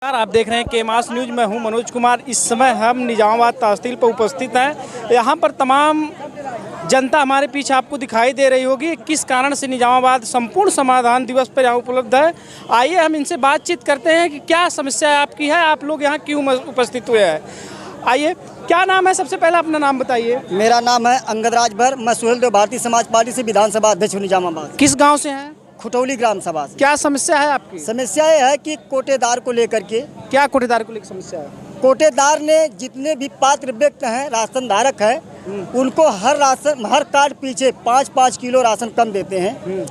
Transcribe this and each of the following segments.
आप देख रहे हैं केमास न्यूज। मैं हूं मनोज कुमार। इस समय हम निजामाबाद तहसील पर उपस्थित हैं। यहां पर तमाम जनता हमारे पीछे आपको दिखाई दे रही होगी। किस कारण से निजामाबाद संपूर्ण समाधान दिवस पर यहाँ उपलब्ध है, आइए हम इनसे बातचीत करते हैं कि क्या समस्या आपकी है, आप लोग यहाँ क्यों उपस्थित हुए हैं। आइए, क्या नाम है? सबसे पहले अपना नाम बताइए। मेरा नाम है अंगद राजभर। मैं सुहेलदेव भारतीय समाज पार्टी से विधानसभा अध्यक्ष हूँ निजामाबाद। किस गाँव से हैं? खुटौली ग्राम सभा से। क्या समस्या है आपकी? समस्या ये है कि कोटेदार को लेकर के। क्या कोटेदार को लेकर समस्या है? कोटेदार ने जितने भी पात्र व्यक्ति हैं, राशन धारक है, उनको हर कार्ड पीछे 5-5 किलो राशन कम देते हैं।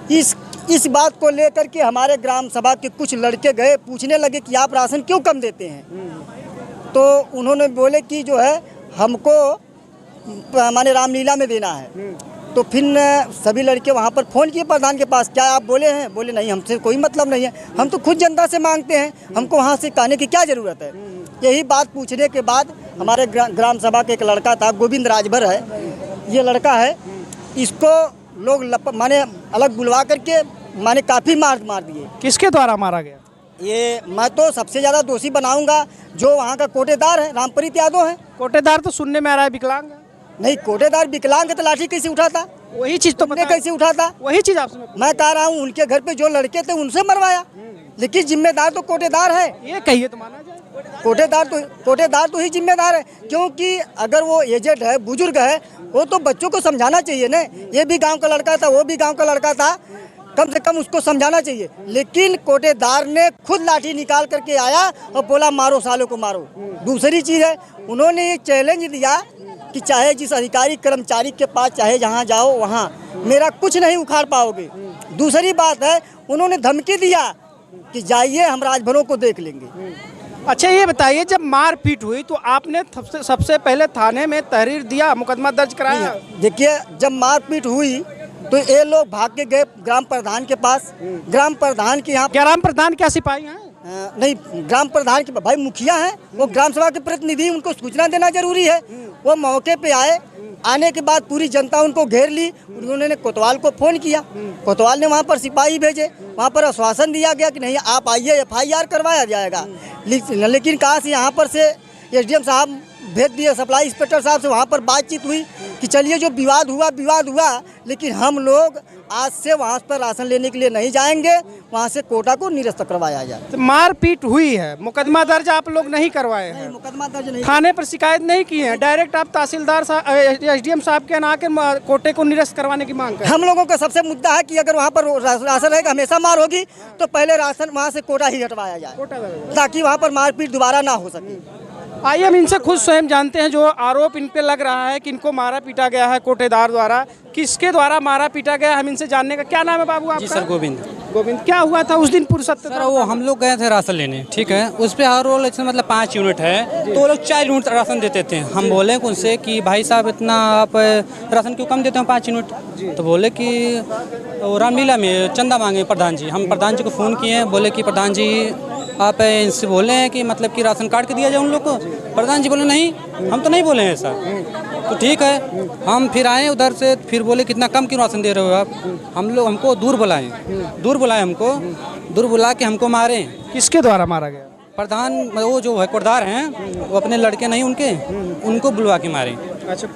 इस बात को लेकर के हमारे ग्राम सभा के कुछ लड़के गए, पूछने लगे कि आप राशन क्यों कम देते हैं। तो उन्होंने बोले कि जो है हमको माने रामलीला में देना है। तो फिर सभी लड़के वहाँ पर फ़ोन किए प्रधान के पास, क्या आप बोले हैं? बोले नहीं, हमसे कोई मतलब नहीं है, हम तो खुद जनता से मांगते हैं, हमको वहाँ से कहने की क्या ज़रूरत है। यही बात पूछने के बाद हमारे ग्राम सभा के एक लड़का था, गोविंद राजभर है, ये लड़का है, इसको लोग माने अलग बुलवा करके माने काफ़ी मार दिए। किसके द्वारा मारा गया? ये मैं तो सबसे ज़्यादा दोषी बनाऊँगा जो वहाँ का कोटेदार है, रामप्रीत यादव है। कोटेदार तो सुनने में आ रहा है विकलांग है। नहीं, कोटेदार विकलांग है तो लाठी कैसे उठाता? वही चीज तो कैसे उठाता? वही चीज आपसे मैं कह रहा हूँ, उनके घर पे जो लड़के थे उनसे मरवाया, लेकिन जिम्मेदार तो कोटेदार है। ये कहिए तो माना जाए। कोटेदार तो ही जिम्मेदार है, क्योंकि अगर वो एजेड है, बुजुर्ग है, वो तो बच्चों को समझाना चाहिए ना। ये भी गांव का लड़का था, वो भी गांव का लड़का था, कम से कम उसको समझाना चाहिए। लेकिन कोटेदार ने खुद लाठी निकाल करके आया और बोला मारो सालों को मारो। दूसरी चीज़ है, उन्होंने ये चैलेंज दिया कि चाहे जिस अधिकारी कर्मचारी के पास चाहे जहाँ जाओ वहाँ मेरा कुछ नहीं उखाड़ पाओगे। दूसरी बात है, उन्होंने धमकी दिया कि जाइए हम राजभरों को देख लेंगे। अच्छा, ये बताइए, जब मारपीट हुई तो आपने सबसे पहले थाने में तहरीर दिया, मुकदमा दर्ज कराया? देखिए, जब मारपीट हुई तो ये लोग भाग के गए ग्राम प्रधान के पास। ग्राम प्रधान के यहाँ, ग्राम प्रधान क्या सिपाही हैं? नहीं, ग्राम प्रधान के भाई मुखिया हैं, वो ग्राम सभा के प्रतिनिधि, उनको सूचना देना जरूरी है। वो मौके पे आए, आने के बाद पूरी जनता उनको घेर ली। उन्होंने कोतवाल को फ़ोन किया, कोतवाल ने वहाँ पर सिपाही भेजे, वहाँ पर आश्वासन दिया गया कि नहीं आप आइए, FIR करवाया जाएगा। लेकिन कहाँ से यहाँ पर से SDM साहब भेज दिए, सप्लाई इंस्पेक्टर साहब से वहाँ पर बातचीत हुई कि चलिए जो विवाद हुआ, लेकिन हम लोग आज से वहाँ पर राशन लेने के लिए नहीं जाएंगे, वहाँ से कोटा को निरस्त करवाया जाए। तो मारपीट हुई है, मुकदमा दर्ज आप लोग नहीं करवाए हैं? मुकदमा दर्ज नहीं, थाने पर शिकायत नहीं की है, डायरेक्ट आप तहसीलदार साहब SDM साहब के यहाँ आकर कोटे को निरस्त करवाने की मांग कर। हम लोगों का सबसे मुद्दा है कि अगर वहाँ पर राशन रहेगा, हमेशा मार होगी, तो पहले राशन वहाँ से कोटा ही हटवाया जाए, ताकि वहाँ पर मारपीट दोबारा ना हो सके। आइए हम इनसे खुद स्वयं जानते हैं। जो आरोप इन पे लग रहा है कि इनको मारा पीटा गया है कोटेदार द्वारा, किसके द्वारा मारा पीटा गया, हम इनसे जानने का। क्या नाम है बाबू आपका? जी सर, गोविंद। क्या हुआ था उस दिन? पुरुषोत्तम सर, वो हम लोग गए थे राशन लेने, ठीक है, उस पे हर रोल मतलब 5 यूनिट है, तो वो लोग 4 यूनिट राशन देते थे। हम बोले उनसे कि भाई साहब इतना आप राशन क्यों कम देते हो 5 यूनिट? तो बोले कि रामलीला में चंदा मांगे प्रधान जी। हम प्रधान जी को फ़ोन किए, बोले कि प्रधान जी आप इनसे बोले हैं कि मतलब कि राशन कार्ड के दिया जाए उन लोग को। प्रधान जी बोले नहीं, हम तो नहीं बोले हैं ऐसा। तो ठीक है, हम फिर आए उधर से, फिर बोले कितना कम क्यों राशन दे रहे हो आप? हमको दूर बुलाए हमको दूर बुला के हमको मारे। किसके द्वारा मारा गया? प्रधान वो जो है कोटदार हैं, वो अपने लड़के नहीं उनको बुलवा के मारे। अच्छा।